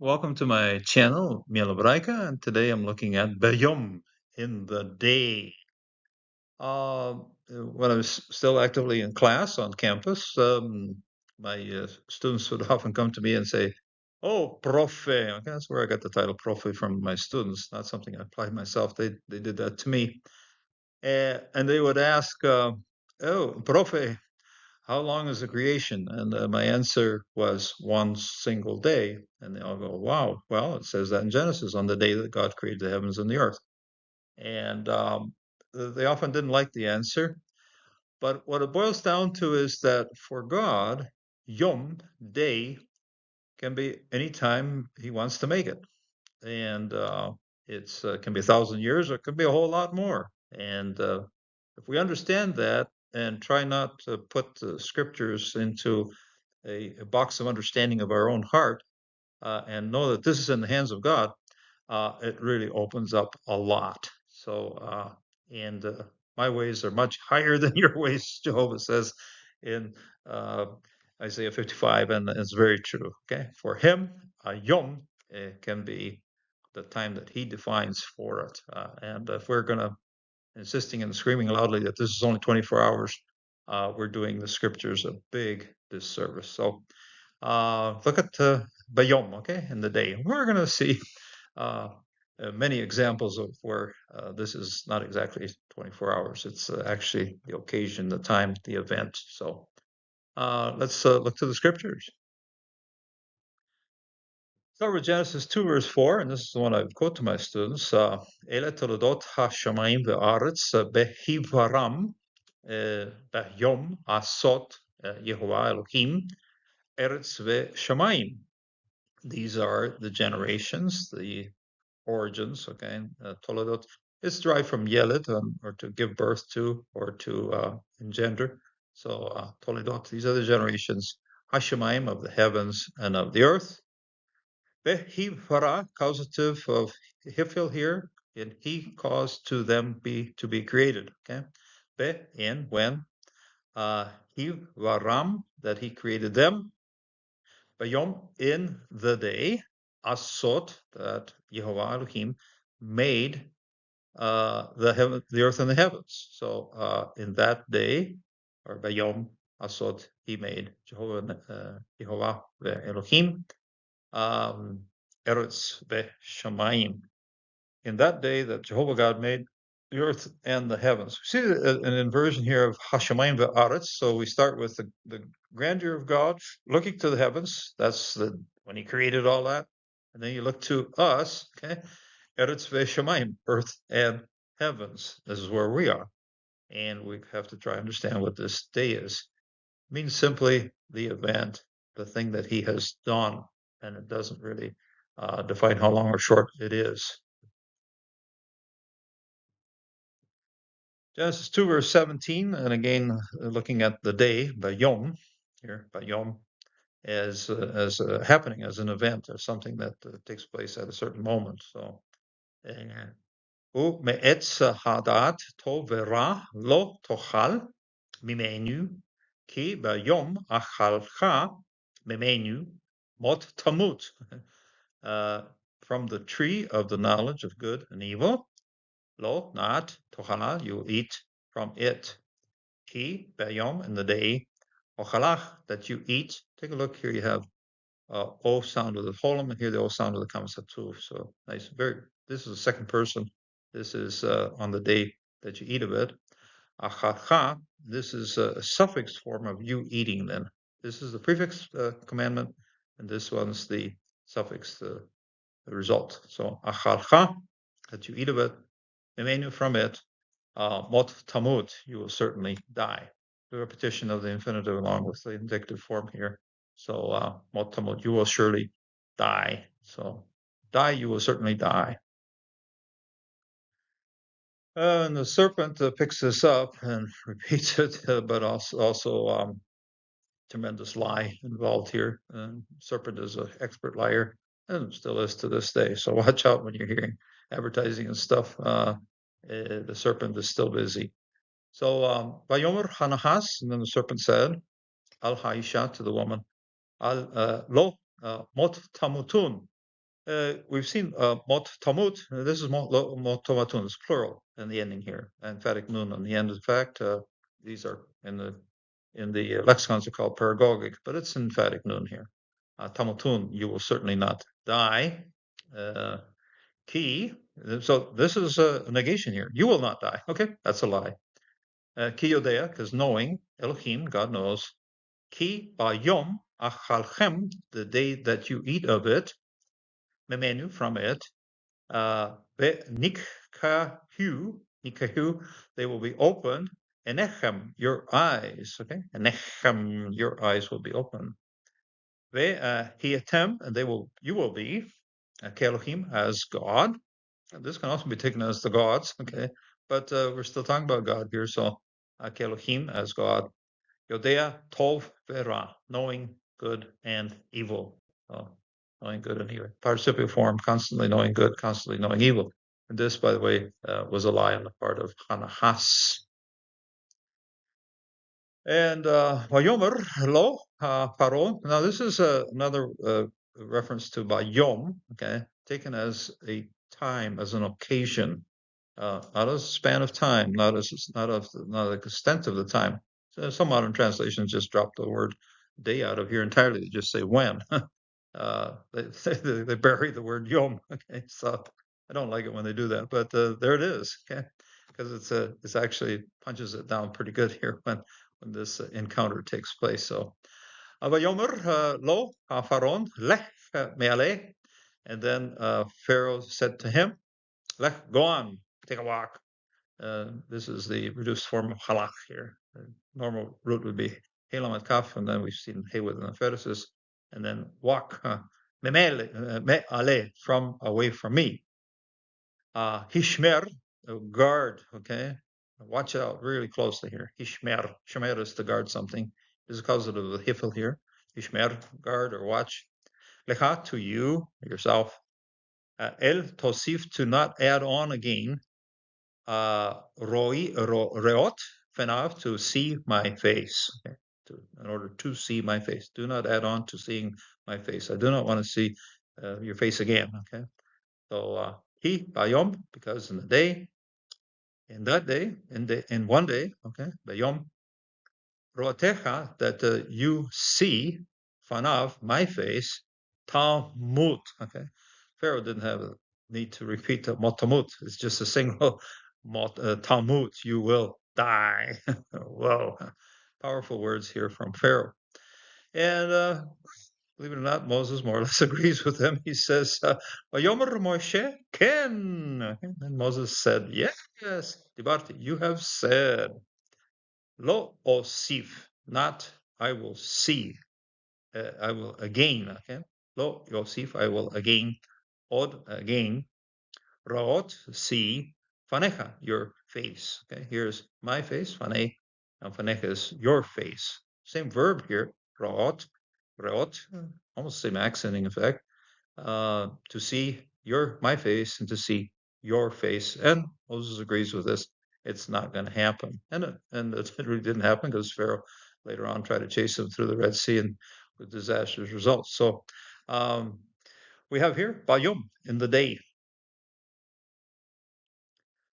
Welcome to my channel, Mielabraika, and today I'm looking at Bayom in the day. When I was still actively in class on campus, my students would often come to me and say, "Oh, profe." Okay, that's where I got the title profe from my students, not something I applied myself. They did that to me. And they would ask, "Oh, profe, how long is the creation?" And my answer was one single day. And they all go, "Wow, well, it says that in Genesis on the day that God created the heavens and the earth." And they often didn't like the answer. But what it boils down to is that for God, Yom, day, can be any time he wants to make it. And it's can be 1,000 years or it could be a whole lot more. And if we understand that and try not to put the scriptures into a box of understanding of our own heart and know that this is in the hands of God, it really opens up a lot. And my ways are much higher than your ways, Jehovah says in uh, Isaiah 55, and it's very true. Okay, for him, Yom can be the time that he defines for it. And if we're going to insisting and screaming loudly that this is only 24 hours, we're doing the scriptures a big disservice. So look at Bayom, okay, in the day. We're going to see uh, many examples of where this is not exactly 24 hours. It's actually the occasion, the time, the event. So let's look to the scriptures. Start with Genesis 2, verse 4, and this is the one I quote to my students. Ele toledot ha-shamayim ve'aretz behivaram be'yom asot Yehovah Elohim eretz ve'shamayim. These are the generations, the origins, okay? Toledot is derived from Yelid, or to give birth to, or to engender. So Toledot, these are the generations, Hashemayim, of the heavens and of the earth. Behivara, causative of Hifil here, and he caused to them to be created. Okay, Be in when, Hivaram, that he created them. Bayom, in the day. Asot, that Yehovah Elohim made the earth and the heavens. So in that day, or Bayom Asot, he made Yehovah Elohim. Eretz ve'shamayim. In that day that Jehovah God made the earth and the heavens. We see an inversion here of Hashemayim ve'aretz. So we start with the grandeur of God, looking to the heavens. That's when he created all that. And then you look to us, okay? Eretz ve'shamayim, earth and heavens. This is where we are. And we have to try to understand what this day is. It means simply the event, the thing that he has done, and it doesn't really define how long or short it is. Genesis 2, verse 17, and again, looking at the day, Bayom, here, Bayom, as happening as an event or something that takes place at a certain moment. So, U'me'etz hadat tov ve'ra lo tochal mimenu ki bayom achalcha mimenu mot tamut. From the tree of the knowledge of good and evil, lo, not, tochana, you eat from it. Ki, bayom, in the day, ochalach, that you eat. Take a look here, you have O sound with the holem, and here the O sound with the kamasatu. So nice, this is the second person. This is on the day that you eat of it. Achacha, this is a suffix form of you eating then. This is the prefix commandment, and this one's the suffix, the result. So achalcha, that you eat of it, memenu, from it, mot tamut, you will certainly die. The repetition of the infinitive along with the indicative form here. So mot tamut, you will surely die. So die, you will certainly die. And the serpent picks this up and repeats it, but also tremendous lie involved here. Serpent is an expert liar and still is to this day. So watch out when you're hearing advertising and stuff. The serpent is still busy. So Vayomer Hanahas, and then the serpent said, Al Haisha, to the woman, Al Lo Mot Tamutun. We've seen mot tamut. This is mot tomatun. It's plural in the ending here. Emphatic nun on the end. In fact, these are in the lexicons are called paragogic, but it's emphatic nun here. Tamutun, you will certainly not die. Ki. So this is a negation here. You will not die. Okay, that's a lie. Ki yodea, because knowing, Elohim, God knows. Ki bayom achalchem, the day that you eat of it, memenu, from it, nikkahu, they will be opened, enechem, your eyes, okay? Enechem, your eyes will be open. Hiatem, and you will be, Kelohim, as God. And this can also be taken as the gods, okay? But we're still talking about God here, so Kelohim as God. Yodea tov vera, knowing good and evil. Knowing good and evil. Participial form, constantly knowing good, constantly knowing evil. And this, by the way, was a lie on the part of Hanahas. And Vayomer lo paro. Now this is another reference to Vayom, okay, taken as a time, as an occasion, not as a span of time, not the extent of the time. So some modern translations just drop the word day out of here entirely. They just say when. They bury the word yom. Okay, so I don't like it when they do that, but there it is. Okay, because it's actually punches it down pretty good here when this encounter takes place. So, Vayomer lo Pharaon lech me'aleh, and then Pharaoh said to him, "Lech, go on, take a walk." This is the reduced form of halach here. The normal root would be helam at kaf, and then we've seen hey with an emphasis, and then walk, me'aleh, from away from me. Hishmer, guard, okay? Watch out really closely here. Hishmer, shmer is to guard something. This is causative of the hifel here. Hishmer, guard or watch. Lecha, to you, yourself. El tosif, to not add on again. Reot, fenav, to see my face. Okay? In order to see my face. Do not add on to seeing my face. I do not want to see your face again, okay? So, he, bayom, because in the day, in that day, in one day, okay, bayom, roatecha, that you see, fanav, my face, tamut, okay. Pharaoh didn't have a need to repeat the motamut. It's just a single tamut, you will die. Whoa, powerful words here from Pharaoh. And believe it or not, Moses more or less agrees with him. He says, Vayomer Moshe ken. And Moses said, yes, Dibarti, you have said. Lo osif, not I will see. I will again. Okay. Lo yosif, I will again. Od, again. Raot, see. Fanecha, your face. Okay. Here's my face, fane. And fanecha is your face. Same verb here. Raot, reot, almost same accenting effect. To see my face and to see your face. And Moses agrees with this. It's not going to happen. And it really didn't happen because Pharaoh later on tried to chase him through the Red Sea and with disastrous results. So we have here Bayum, in the day.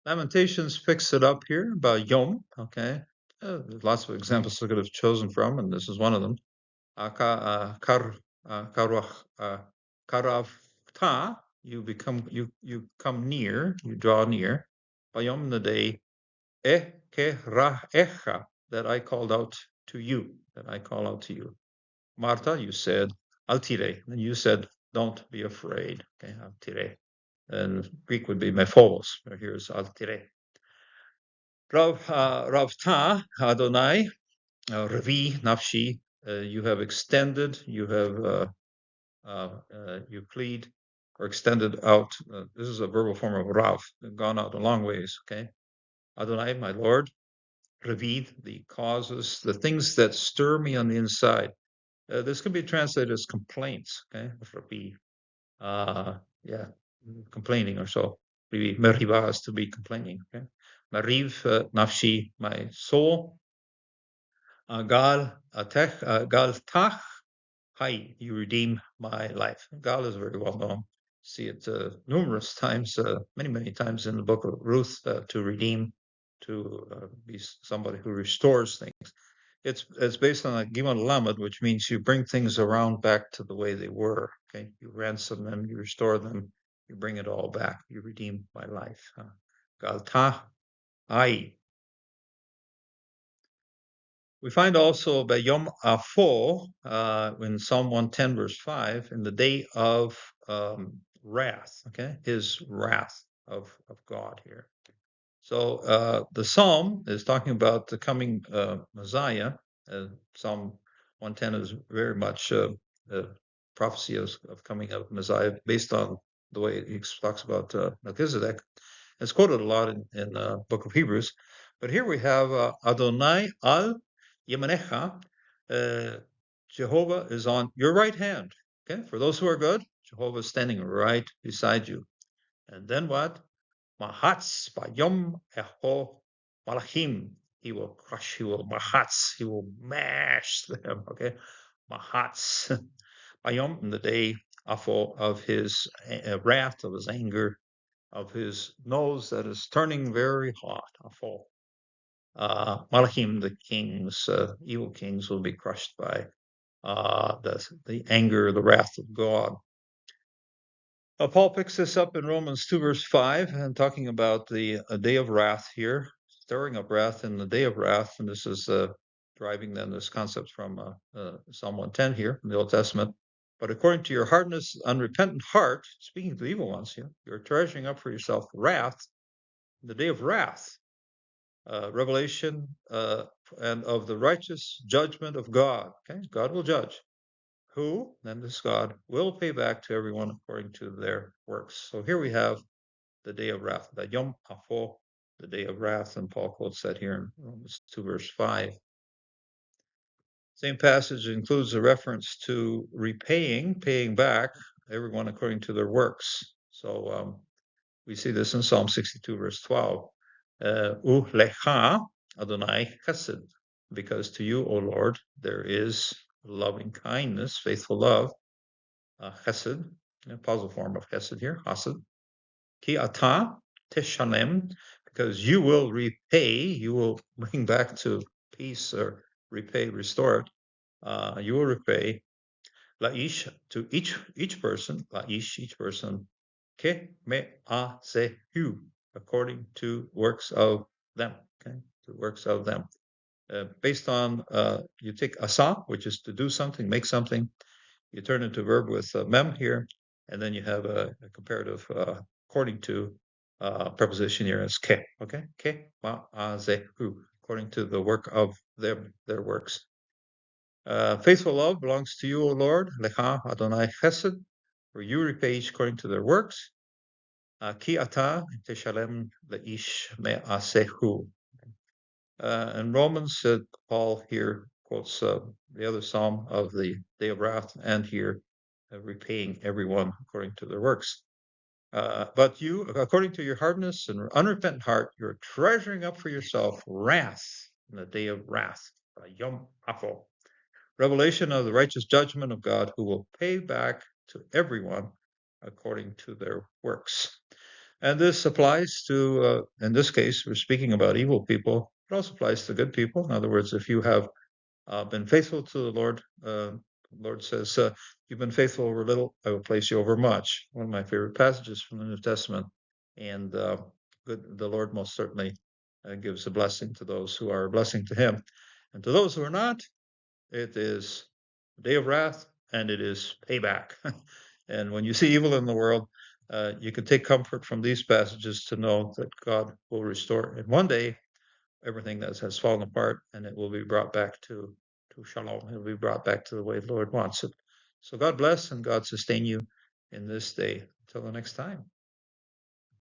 Lamentations picks it up here by Yom. Okay. There's lots of examples I could have chosen from, and this is one of them. Karavta, you come near, you draw near. Bayom, the day, echa, that I called out to you, that I call out to you. Marta, you said, altire, and you said, don't be afraid. Okay, altire. And Greek would be mephobos. Here's altire. Ravta, Adonai, Revi, Nafshi, you have extended, you plead or extended out. This is a verbal form of Rav, gone out a long ways, okay? Adonai, my Lord. Revid, the causes, the things that stir me on the inside. This can be translated as complaints, okay? Yeah, complaining or so. Meriva is to be complaining, okay? Mariv, nafshi, my soul. Gal tach, Hi, you redeem my life. Gal is very well known. see it numerous times, many times in the book of Ruth, to redeem, to be somebody who restores things. It's based on a Gimel Lamed, which means you bring things around back to the way they were. Okay, you ransom them, you restore them, you bring it all back. You redeem my life. Galta ai. We find also Bayom Afo in Psalm 110, verse 5, in the day of wrath. Okay, his wrath of God here. So the psalm is talking about the coming Messiah. Psalm 110 is very much a prophecy of coming of Messiah based on the way he talks about Melchizedek. It's quoted a lot in the book of Hebrews. But here we have Adonai al Yemanecha. Jehovah is on your right hand. Okay, for those who are good, Jehovah is standing right beside you. And then what? Mahatz Bayom Eho Malachim. He will crush, he will mahatz, he will mash them. Okay, mahatz Bayom, in the day of his wrath, of his anger, of his nose that is turning very hot. Afo. Malachim, the kings, evil kings, will be crushed by the anger, the wrath of God. Paul picks this up in Romans 2, verse 5, and talking about the day of wrath here, stirring up wrath in the day of wrath. And this is driving then this concept from Psalm 110 here in the Old Testament. But according to your hardness, unrepentant heart, speaking to the evil ones here, you're treasuring up for yourself wrath in the day of wrath, revelation, and of the righteous judgment of God. Okay, God will judge. Who, then this God, will pay back to everyone according to their works. So here we have the day of wrath, the Yom Hafo, the day of wrath, and Paul quotes that here in Romans 2, verse 5. Same passage includes a reference to paying back everyone according to their works. So we see this in Psalm 62, verse 12. Lecha Adonai Chesed, because to you, O Lord, there is loving kindness, faithful love, Chesed, a positive form of Chesed here, Hased. Ki ata teshalem, because you will repay, you will bring back to peace or repay, restore it. You will repay laish, to each person, laish, each person, ke me'asehu, according to works of them. Okay, to works of them. Based on you take asa, which is to do something, make something. You turn into a verb with mem here, and then you have a comparative according to preposition here as ke. Okay, ke ma'asehu, according to the work of their works. Faithful love belongs to you, O Lord. Lecha Adonai Chesed, for you repay each according to their works. Ki ata teshalem leish me'asehu. In Romans, Paul here quotes the other psalm of the day of wrath, and here repaying everyone according to their works. But you, according to your hardness and unrepentant heart, you're treasuring up for yourself wrath in the day of wrath, Yom Hafo. Revelation of the righteous judgment of God, who will pay back to everyone according to their works. And this applies to, in this case, we're speaking about evil people. It also applies to good people. In other words, if you have been faithful to the Lord, the Lord says, you've been faithful over little, I will place you over much. One of my favorite passages from the New Testament. And the Lord most certainly gives a blessing to those who are a blessing to him. And to those who are not, it is the day of wrath, and it is payback. And when you see evil in the world, you can take comfort from these passages to know that God will restore in one day everything that has fallen apart, and it will be brought back to shalom. It will be brought back to the way the Lord wants it. So God bless and God sustain you in this day. Until the next time.